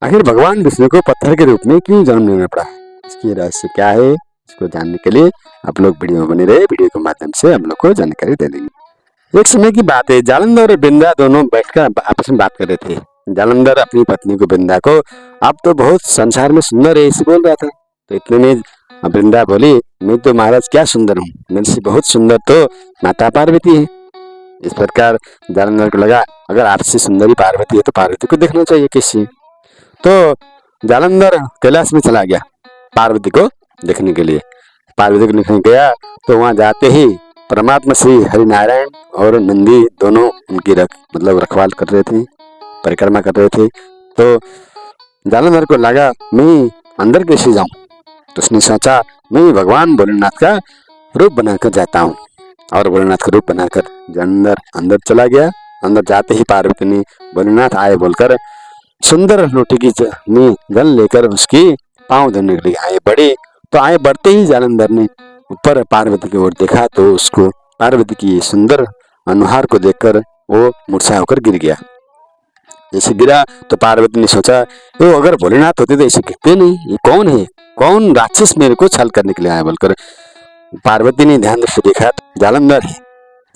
आखिर भगवान विष्णु को पत्थर के रूप में क्यों जन्म लेना पड़ा, इसकी रहस्य क्या है, इसको जानने के लिए आप लोग वीडियो में बने रहे। वीडियो के माध्यम से हम लोग को जानकारी दे देंगे। एक समय की बात है, जालंधर और बिंदा दोनों बैठकर आपस में बात कर रहे थे। जालंधर अपनी पत्नी को बिंदा को आप तो बहुत संसार में सुंदर है ऐसे बोल रहा था। तो इतने में बिंदा बोली, मैं तो महाराज क्या सुंदर हूँ, मेरे से बहुत सुंदर तो माता पार्वती है। इस प्रकार जालंधर को लगा अगर आपसे सुंदरी पार्वती है तो पार्वती को देखना चाहिए किसी। तो जालंधर कैलाश में चला गया पार्वती को देखने के लिए। पार्वती को देखने गया तो वहां जाते ही परमात्मा श्री हरिनारायण और नंदी दोनों उनकी रखवाल कर रहे थे, परिक्रमा कर रहे थे। तो जालंधर को लगा मैं अंदर कैसे जाऊं, तो उसने सोचा मैं भगवान भोलेनाथ का रूप बनाकर जाता हूँ। और भोलेनाथ का रूप बनाकर जालंधर अंदर चला गया। अंदर जाते ही पार्वती ने भोलेनाथ आए बोलकर सुंदर लोटे की में जल लेकर उसकी पांव धोने के लिए आए बढ़े। तो आए बढ़ते ही जालंधर ने ऊपर पार्वती की ओर देखा तो उसको पार्वती की सुंदर अनुहार को देखकर वो मूर्छा होकर गिर गया। जैसे गिरा तो पार्वती ने सोचा वो अगर भोलेनाथ होते तो ऐसे गिरते नहीं, ये कौन है, कौन राक्षस मेरे को छल करने के लिए आया बोलकर पार्वती ने ध्यान से देखा जालंधर है।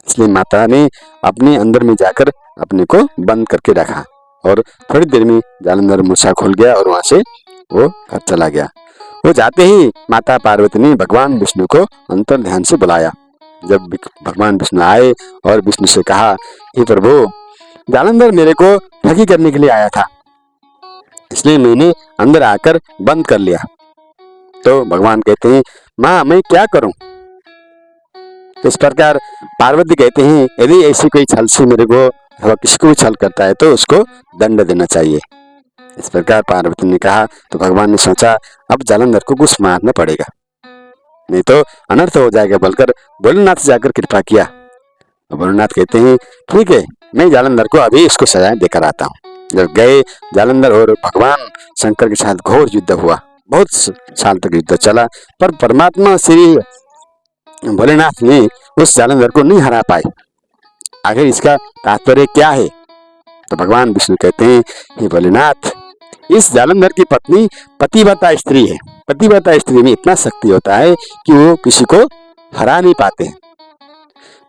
इसलिए माता ने अपने अंदर में जाकर अपने को बंद करके रखा और थोड़ी देर में जालंधर मूर्छा खोल गया और वहां से वो घर चला गया। वो जाते ही माता पार्वती ने भगवान विष्णु को अंतर ध्यान से बुलाया। जब भगवान विष्णु आए और विष्णु से कहा, हे प्रभु, जालंधर मेरे को ठगी करने के लिए आया था, इसलिए मैंने अंदर आकर बंद कर लिया। तो भगवान कहते हैं, माँ मैं क्या करूं। तो इस प्रकार पार्वती कहते हैं यदि ऐसी कोई छल से मेरे को अथवा किसी को भी छल करता है तो उसको दंड देना चाहिए। इस प्रकार पार्वती ने कहा। तो भगवान ने सोचा अब जालंधर को कुछ मारना पड़ेगा, नहीं तो अनर्थ हो जाएगा बोलकर भोलेनाथ से जाकर कृपा किया। भोलेनाथ कहते हैं ठीक है, मैं जालंधर को अभी इसको सजा देकर आता हूँ। जब गए जालंधर और भगवान शंकर के साथ घोर युद्ध हुआ। बहुत साल तक युद्ध चला पर परमात्मा श्री भोलेनाथ ने उस जालंधर को नहीं हरा पाए। आखिर इसका तात्पर्य क्या है। तो भगवान विष्णु कहते हैं, हे भोलेनाथ, इस जालंधर की पत्नी पतिव्रता स्त्री है। पतिव्रता स्त्री में इतना शक्ति होता है कि वो किसी को हरा नहीं पाते।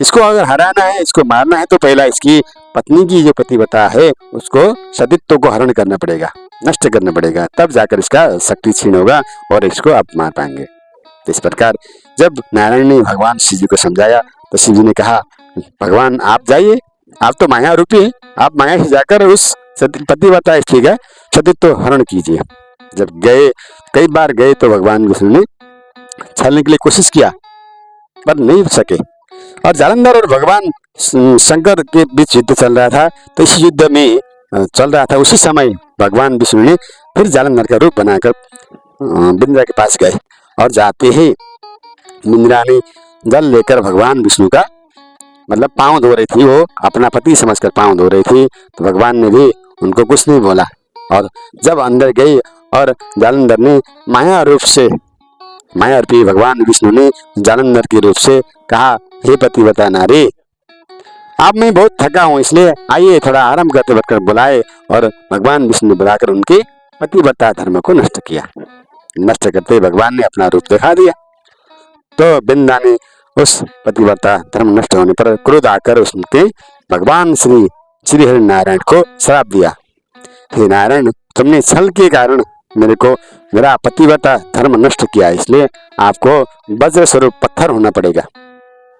इसको अगर हराना है, इसको मारना है तो पहला इसकी पत्नी की जो पतिव्रता है उसको सतीत्व को हरण करना पड़ेगा, नष्ट करना पड़ेगा, तब जाकर इसका शक्ति क्षीण होगा और इसको आप मार पाएंगे। तो इस प्रकार जब नारायण ने भगवान शिव जी को समझाया तो शिव जी ने कहा, भगवान आप जाइए, आप तो माया रूपी है, आप माया से जाकर उस पतिव्रता स्त्री का सतीत्व हरण कीजिए। जब गए, कई बार गए तो भगवान विष्णु ने छलने के लिए कोशिश किया पर नहीं सके। और जालंधर और भगवान शंकर के बीच युद्ध चल रहा था। तो इस युद्ध में चल रहा था उसी समय भगवान विष्णु ने फिर जालंधर का रूप बनाकर बिंद्रा के पास गए और जाते ही बिंद्रा ने जल लेकर भगवान विष्णु का मतलब पांव धो रही थी, वो अपना पति समझकर पांव धो रही थी। तो भगवान ने भी उनको कुछ नहीं बोला। और जब अंदर गई और जालंधर ने माया रूपी भगवान विष्णु ने जालंधर के रूप से कहा, हे पतिव्रता नारी, अब मैं बहुत थका हूँ, इसलिए आइए थोड़ा आराम करते बढ़कर बुलाए। और भगवान विष्णु बुलाकर उनके पतिव्रता धर्म को नष्ट किया। नष्ट करते भगवान ने अपना रूप दिखा दिया। तो बिंदा ने उस पतिव्रता धर्म नष्ट होने पर क्रोध आकर उसके भगवान श्री हरि नारायण को श्राप दिया, हे नारायण, तुमने छल के कारण मेरा पतिव्रता धर्म नष्ट किया, इसलिए आपको वज्र स्वरूप पत्थर होना पड़ेगा।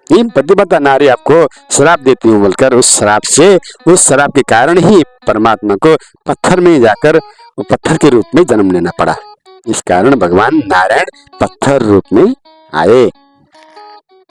ये पतिव्रता नारी आपको श्राप देती हूँ बोलकर उस श्राप के कारण ही परमात्मा को पत्थर में जाकर पत्थर के रूप में जन्म लेना पड़ा। इस कारण भगवान नारायण पत्थर रूप में आए।